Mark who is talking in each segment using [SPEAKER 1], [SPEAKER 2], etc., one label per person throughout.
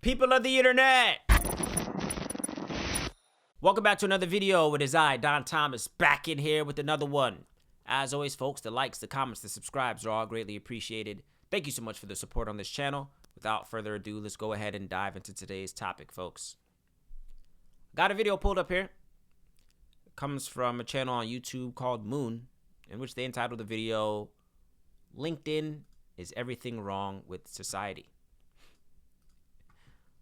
[SPEAKER 1] People of the internet, welcome back to another video. It is I, Don Thomas, back in here with another one. As always, folks, the likes, the comments, the subscribes are all greatly appreciated. Thank you so much for the support on this channel. Without further ado, let's go ahead and dive into today's topic, folks. Got a video pulled up here. It comes from a channel on YouTube called Moon, in which they entitled the video, LinkedIn is Everything Wrong with Society.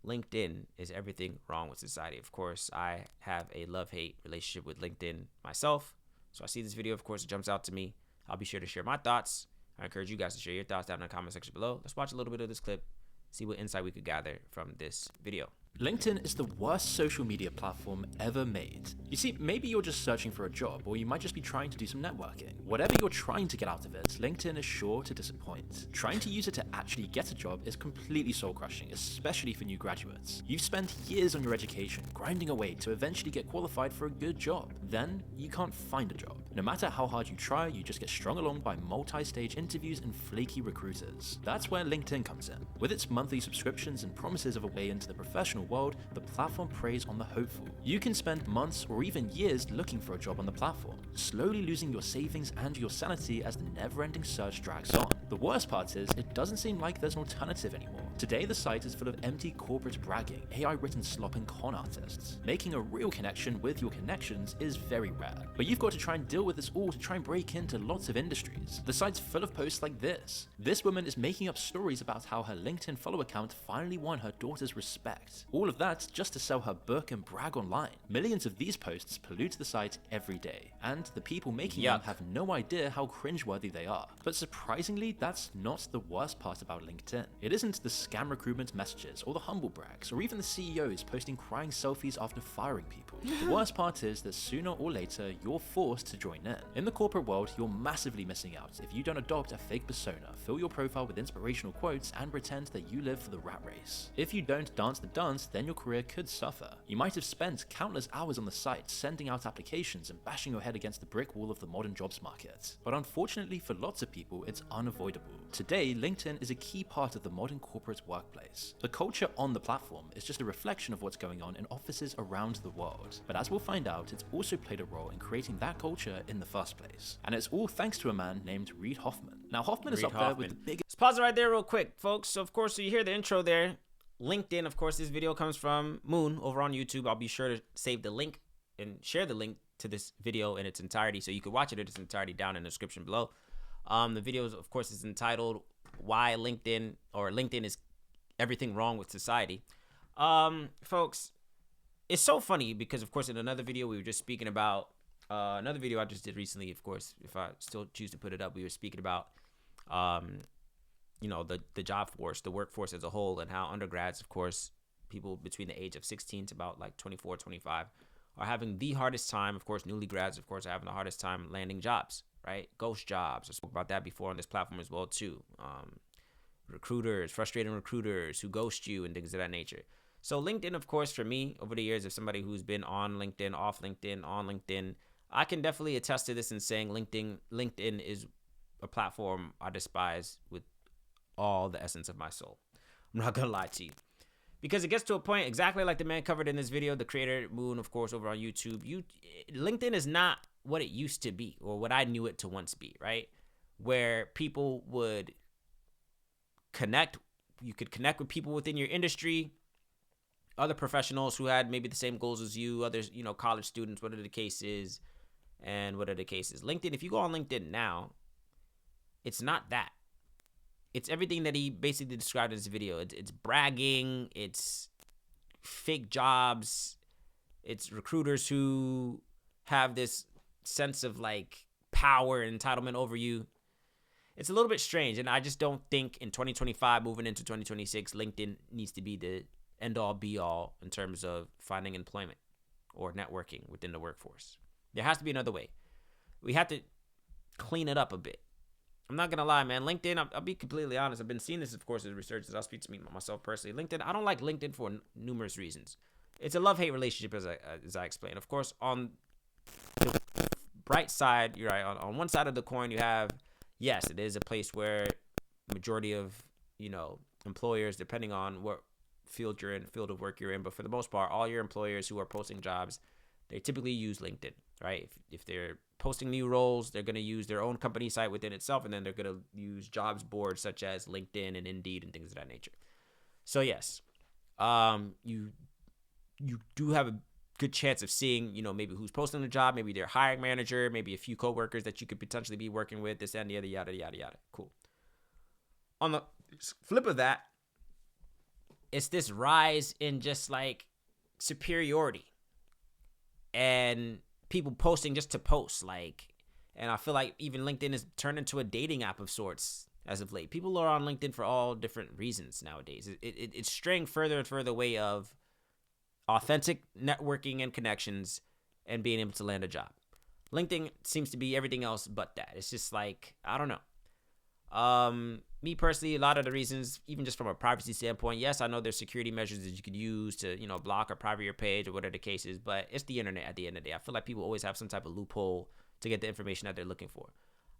[SPEAKER 1] LinkedIn is everything wrong with society. Of course, I have a love-hate relationship with LinkedIn myself. So I see this video, of course, it jumps out to me. I'll be sure to share my thoughts. I encourage you guys to share your thoughts down in the comment section below. Let's watch a little bit of this clip, see what insight we could gather from this video.
[SPEAKER 2] LinkedIn is the worst social media platform ever made. You see, maybe you're just searching for a job, or you might just be trying to do some networking. Whatever you're trying to get out of it, LinkedIn is sure to disappoint. Trying to use it to actually get a job is completely soul-crushing, especially for new graduates. You've spent years on your education, grinding away to eventually get qualified for a good job. Then, you can't find a job. No matter how hard you try, you just get strung along by multi-stage interviews and flaky recruiters. That's where LinkedIn comes in. With its monthly subscriptions and promises of a way into the professional world, the platform preys on the hopeful. You can spend months or even years looking for a job on the platform, slowly losing your savings and your sanity as the never-ending search drags on. The worst part is, it doesn't seem like there's an alternative anymore. Today, the site is full of empty corporate bragging, AI-written slop and con artists. Making a real connection with your connections is very rare, but you've got to try and deal with this all to try and break into lots of industries. The site's full of posts like this. This woman is making up stories about how her LinkedIn follow account finally won her daughter's respect. All of that just to sell her book and brag online. Millions of these posts pollute the site every day, and the people making them have no idea how cringeworthy they are. But surprisingly, that's not the worst part about LinkedIn. It isn't the scam recruitment messages, or the humble brags, or even the CEOs posting crying selfies after firing people. The worst part is that sooner or later, you're forced to join in. In the corporate world, you're massively missing out if you don't adopt a fake persona, fill your profile with inspirational quotes, and pretend that you live for the rat race. If you don't dance the dance, then your career could suffer. You might have spent countless hours on the site, sending out applications and bashing your head against the brick wall of the modern jobs market. But unfortunately for lots of people, it's unavoidable. Today, LinkedIn is a key part of the modern corporate workplace. The culture on the platform is just a reflection of what's going on in offices around the world. But as we'll find out, it's also played a role in creating that culture in the first place. And it's all thanks to a man named Reid Hoffman. Now, Hoffman is up there with the biggest...
[SPEAKER 1] Let's pause it right there real quick, folks. So, of course, so you hear the intro there. LinkedIn, of course, this video comes from Moon over on YouTube. I'll be sure to save the link and share the link to this video in its entirety, so you can watch it in its entirety down in the description below. The video, of course, is entitled Why LinkedIn is Everything Wrong with Society. Folks, it's so funny because, of course, in another video we were just speaking about, another video I just did recently, of course, if I still choose to put it up, we were speaking about you know, the job force, the workforce as a whole, and how undergrads, of course, people between the age of 16 to about like 24, 25 are having the hardest time. Of course, newly grads, of course, are having the hardest time landing jobs, right? Ghost jobs. I spoke about that before on this platform as well, too. Recruiters, frustrating recruiters who ghost you and things of that nature. So LinkedIn, of course, for me, over the years, as somebody who's been on LinkedIn, off LinkedIn, on LinkedIn, I can definitely attest to this in saying LinkedIn is a platform I despise with all the essence of my soul. I'm not gonna lie to you, because it gets to a point exactly like the man covered in this video, the creator Moon, of course, over on YouTube. LinkedIn is not what it used to be, or what I knew it to once be, right? Where people would connect, you could connect with people within your industry, other professionals who had maybe the same goals as you, others, you know, college students, whatever the case is, and whatever the case is. LinkedIn, if you go on LinkedIn now, it's not that. It's everything that he basically described in this video. It's bragging, it's fake jobs, it's recruiters who have this sense of like power and entitlement over you. It's a little bit strange, and I just don't think in 2025, moving into 2026, LinkedIn needs to be the end-all, be-all in terms of finding employment or networking within the workforce. There has to be another way. We have to clean it up a bit. I'm not going to lie, man. LinkedIn, I'll be completely honest. I've been seeing this, of course, as researchers. I'll speak to me myself personally. LinkedIn, I don't like LinkedIn for numerous reasons. It's a love-hate relationship, as I explained. Of course, on the bright side, you're right. On one side of the coin, you have, yes, it is a place where majority of, you know, employers, depending on what field you're in, field of work you're in. But for the most part, all your employers who are posting jobs, they typically use LinkedIn, right? If they're posting new roles, they're going to use their own company site within itself, and then they're going to use jobs boards such as LinkedIn and Indeed and things of that nature. So yes, you do have a good chance of seeing, maybe who's posting the job, maybe their hiring manager, maybe a few coworkers that you could potentially be working with, this and the other, yada, yada, yada. Cool. On the flip of that, it's this rise in just like superiority and people posting just to post, and I feel like even LinkedIn has turned into a dating app of sorts as of late. People are on LinkedIn for all different reasons nowadays. It's straying further and further away of authentic networking and connections and being able to land a job. LinkedIn seems to be everything else but that. It's just like, I don't know. Me personally, a lot of the reasons, even just from a privacy standpoint, yes, I know there's security measures that you could use to, block or private your page or whatever the case is, but it's the internet at the end of the day. I feel like people always have some type of loophole to get the information that they're looking for.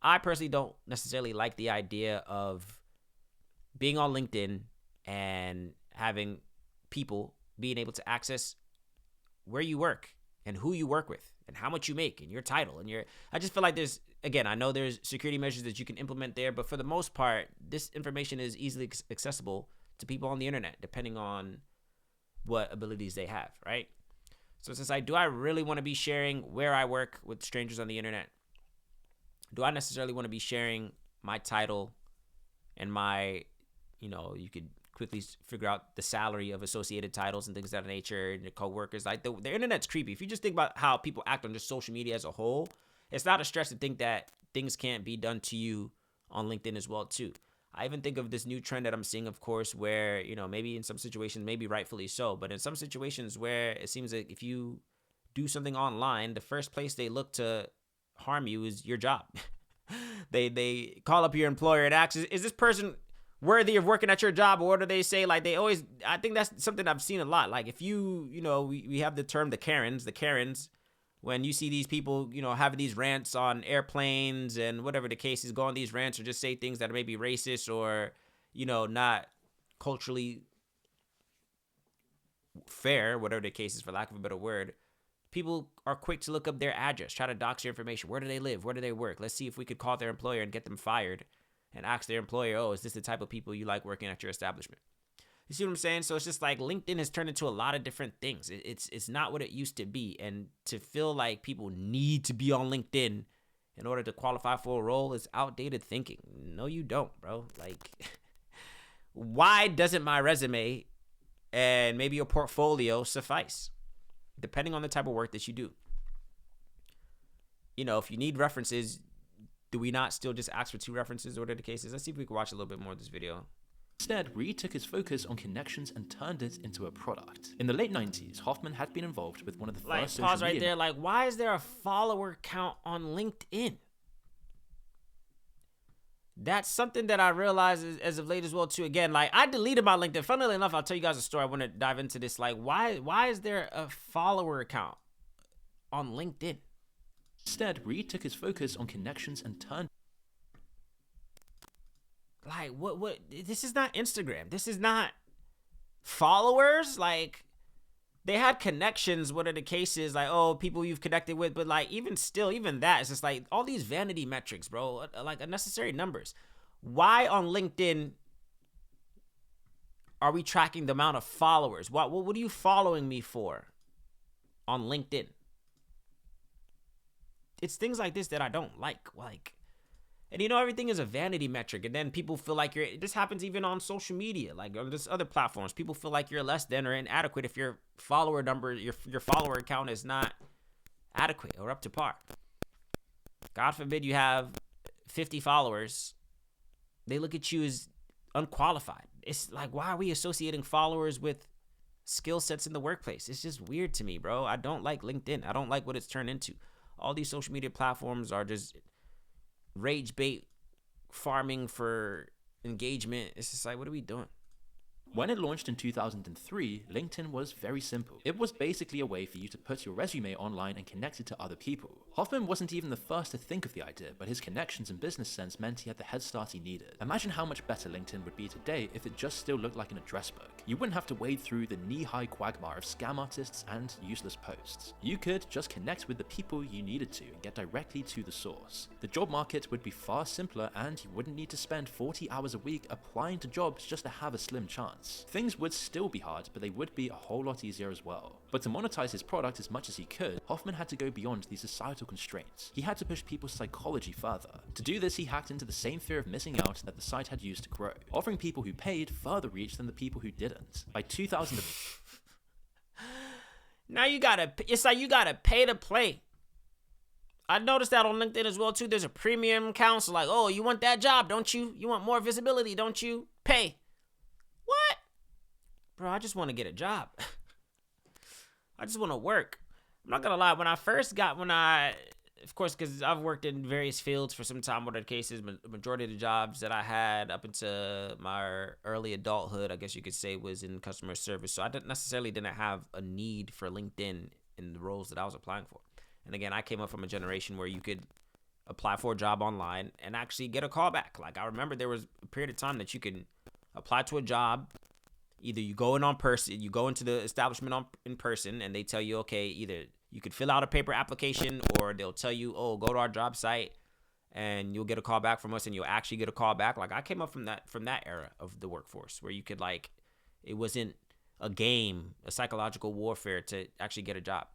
[SPEAKER 1] I personally don't necessarily like the idea of being on LinkedIn and having people being able to access where you work and who you work with and how much you make and your title and I just feel like I know there's security measures that you can implement there, but for the most part, this information is easily accessible to people on the internet, depending on what abilities they have, right? So it's like, do I really want to be sharing where I work with strangers on the internet? Do I necessarily want to be sharing my title and my, you could quickly figure out the salary of associated titles and things of that nature and your coworkers. Like the internet's creepy. If you just think about how people act on just social media as a whole, it's not a stretch to think that things can't be done to you on LinkedIn as well too. I even think of this new trend that I'm seeing, of course, where, maybe in some situations, maybe rightfully so, but in some situations where it seems like if you do something online, the first place they look to harm you is your job. They call up your employer and ask, is this person worthy of working at your job? Or what do they say? Like I think that's something I've seen a lot. Like if we have the term the Karens, when you see these people, having these rants on airplanes and whatever the case is, go on these rants or just say things that are maybe racist or, not culturally fair, whatever the case is, for lack of a better word. People are quick to look up their address, try to dox your information. Where do they live? Where do they work? Let's see if we could call their employer and get them fired and ask their employer, oh, is this the type of people you like working at your establishment? You see what I'm saying? So it's just like LinkedIn has turned into a lot of different things. It's not what it used to be. And to feel like people need to be on LinkedIn in order to qualify for a role is outdated thinking. No, you don't, bro. Like, why doesn't my resume and maybe your portfolio suffice? Depending on the type of work that you do. If you need references, do we not still just ask for 2 references or whatever the case is? Let's see if we can watch a little bit more of this video.
[SPEAKER 2] Instead, Reed took his focus on connections and turned it into a product. In the late 90s, Hoffman had been involved with one of the first social
[SPEAKER 1] pause right
[SPEAKER 2] media...
[SPEAKER 1] there. Like, why is there a follower count on LinkedIn? That's something that I realized as of late as well, too. Again, like, I deleted my LinkedIn. Funnily enough, I'll tell you guys a story. I want to dive into this. Like, why is there a follower account on LinkedIn?
[SPEAKER 2] Instead, Reed took his focus on connections and turned...
[SPEAKER 1] Like, what? This is not Instagram. This is not followers. Like, they had connections. What are the cases? Like, oh, people you've connected with. But, like, even still, even that, it's just like all these vanity metrics, bro. Like, unnecessary numbers. Why on LinkedIn are we tracking the amount of followers? What are you following me for on LinkedIn? It's things like this that I don't like. And everything is a vanity metric. And then people feel like this happens even on social media, like on this other platforms. People feel like you're less than or inadequate if your follower number, your follower account is not adequate or up to par. God forbid you have 50 followers. They look at you as unqualified. It's like, why are we associating followers with skill sets in the workplace? It's just weird to me, bro. I don't like LinkedIn. I don't like what it's turned into. All these social media platforms are just rage bait farming for engagement. It's just like, what are we doing?
[SPEAKER 2] When it launched in 2003, LinkedIn was very simple. It was basically a way for you to put your resume online and connect it to other people. Hoffman wasn't even the first to think of the idea, but his connections and business sense meant he had the head start he needed. Imagine how much better LinkedIn would be today if it just still looked like an address book. You wouldn't have to wade through the knee-high quagmire of scam artists and useless posts. You could just connect with the people you needed to and get directly to the source. The job market would be far simpler, and you wouldn't need to spend 40 hours a week applying to jobs just to have a slim chance. Things would still be hard, but they would be a whole lot easier as well. But to monetize his product as much as he could, Hoffman had to go beyond these societal constraints. He had to push people's psychology further. To do this, he hacked into the same fear of missing out that the site had used to grow, offering people who paid further reach than the people who didn't. By 2000,
[SPEAKER 1] now it's like you gotta pay to play. I noticed that on LinkedIn as well too. There's a premium account, so like, oh, you want that job, don't you? You want more visibility, don't you? Pay. What? Bro, I just want to get a job. I just want to work. I'm not gonna lie, of course, because I've worked in various fields for some time, whatever the case is, majority of the jobs that I had up into my early adulthood, I guess you could say, was in customer service. So I didn't have a need for LinkedIn in the roles that I was applying for. And again, I came up from a generation where you could apply for a job online and actually get a call back. Like, I remember there was a period of time that you could apply to a job. Either you go into the establishment in person, and they tell you, okay, either you could fill out a paper application, or they'll tell you, oh, go to our job site and you'll get a call back from us, and you'll actually get a call back. Like, I came up from that era of the workforce where you could, like, it wasn't a game, a psychological warfare to actually get a job.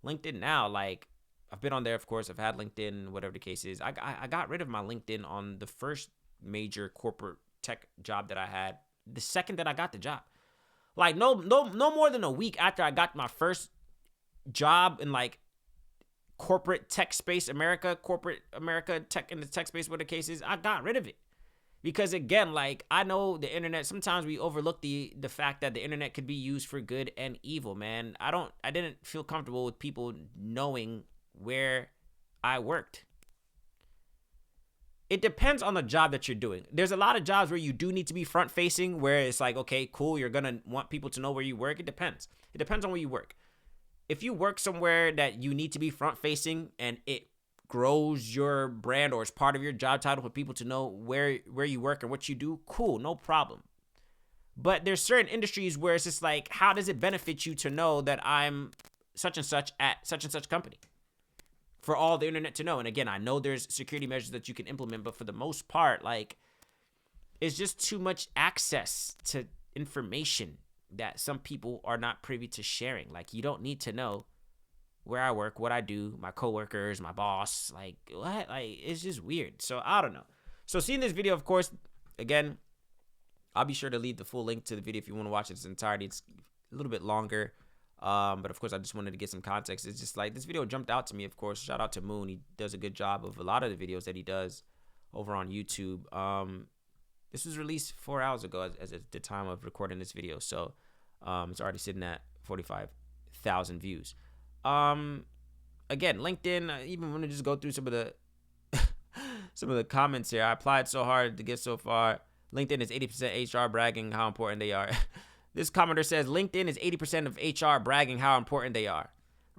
[SPEAKER 1] LinkedIn now, like, I've been on there, of course, I've had LinkedIn, whatever the case is. I got rid of my LinkedIn on the first major corporate tech job that I had, the second that I got the job. Like, no more than a week after I got my first job in, like, corporate tech space, corporate America, tech in the tech space, whatever the case is, I got rid of it. Because again, like, I know the internet, sometimes we overlook the fact that the internet could be used for good and evil, man. I didn't feel comfortable with people knowing where I worked. It depends on the job that you're doing. There's a lot of jobs where you do need to be front facing, where it's like, okay, cool, you're going to want people to know where you work. It depends. It depends on where you work. If you work somewhere that you need to be front facing and it grows your brand, or it's part of your job title for people to know where you work and what you do, cool, no problem. But there's certain industries where it's just like, how does it benefit you to know that I'm such and such at such and such company? For all the internet to know. And again, I know there's security measures that you can implement, but for the most part, like, it's just too much access to information that some people are not privy to sharing. Like, you don't need to know where I work, what I do, my coworkers, my boss, like, what? Like, it's just weird. So I don't know. So seeing this video, of course, again, I'll be sure to leave the full link to the video if you want to watch it in its entirety. It's a little bit longer. But of course, I just wanted to get some context. It's just like, this video jumped out to me, of course. Shout out to Moon. He does a good job of a lot of the videos that he does over on YouTube. This was released 4 hours ago as at the time of recording this video. So it's already sitting at 45,000 views. Again, LinkedIn, I even want to just go through some of the comments here. I applied so hard to get so far. LinkedIn is 80% HR bragging how important they are. This commenter says LinkedIn is 80% of HR bragging how important they are.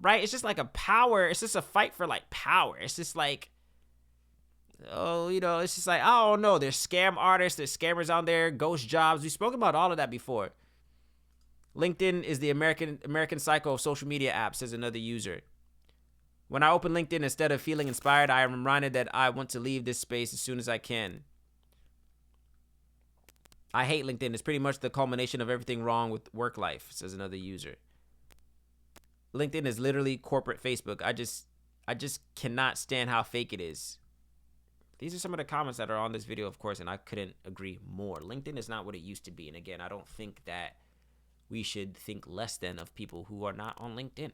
[SPEAKER 1] Right? It's just like a power. It's just a fight for, like, power. It's just like, oh, you know, it's just like, I don't know. There's scam artists. There's scammers out there. Ghost jobs. We've spoken about all of that before. LinkedIn is the American Psycho of social media apps, says another user. When I open LinkedIn, instead of feeling inspired, I am reminded that I want to leave this space as soon as I can. I hate LinkedIn. It's pretty much the culmination of everything wrong with work life, says another user. LinkedIn is literally corporate Facebook. I just cannot stand how fake it is. These are some of the comments that are on this video, of course, and I couldn't agree more. LinkedIn is not what it used to be. And again, I don't think that we should think less than of people who are not on LinkedIn.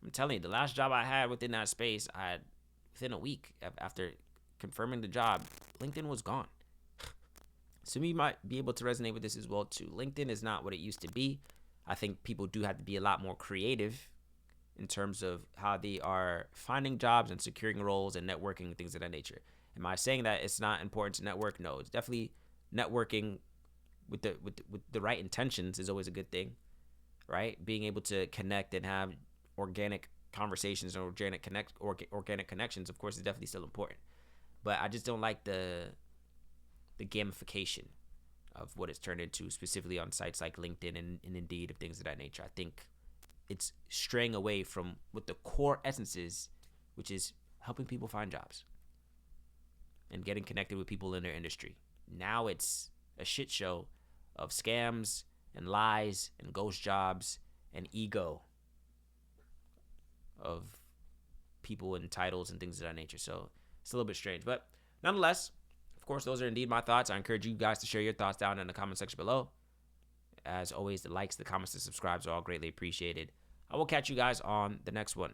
[SPEAKER 1] I'm telling you, the last job I had within that space, within a week after confirming the job, LinkedIn was gone. So you might be able to resonate with this as well too. LinkedIn is not what it used to be. I think people do have to be a lot more creative in terms of how they are finding jobs and securing roles and networking and things of that nature. Am I saying that it's not important to network? No, it's definitely networking with the right intentions is always a good thing, right? Being able to connect and have organic conversations and organic connections, of course, is definitely still important. But I just don't like the gamification of what it's turned into, specifically on sites like LinkedIn and Indeed, of things of that nature. I think it's straying away from what the core essence is, which is helping people find jobs and getting connected with people in their industry. Now it's a shit show of scams and lies and ghost jobs and ego of people in titles and things of that nature. So it's a little bit strange. But nonetheless, of course, those are indeed my thoughts. I encourage you guys to share your thoughts down in the comment section below. As always, the likes, the comments, the subscribes are all greatly appreciated. I will catch you guys on the next one.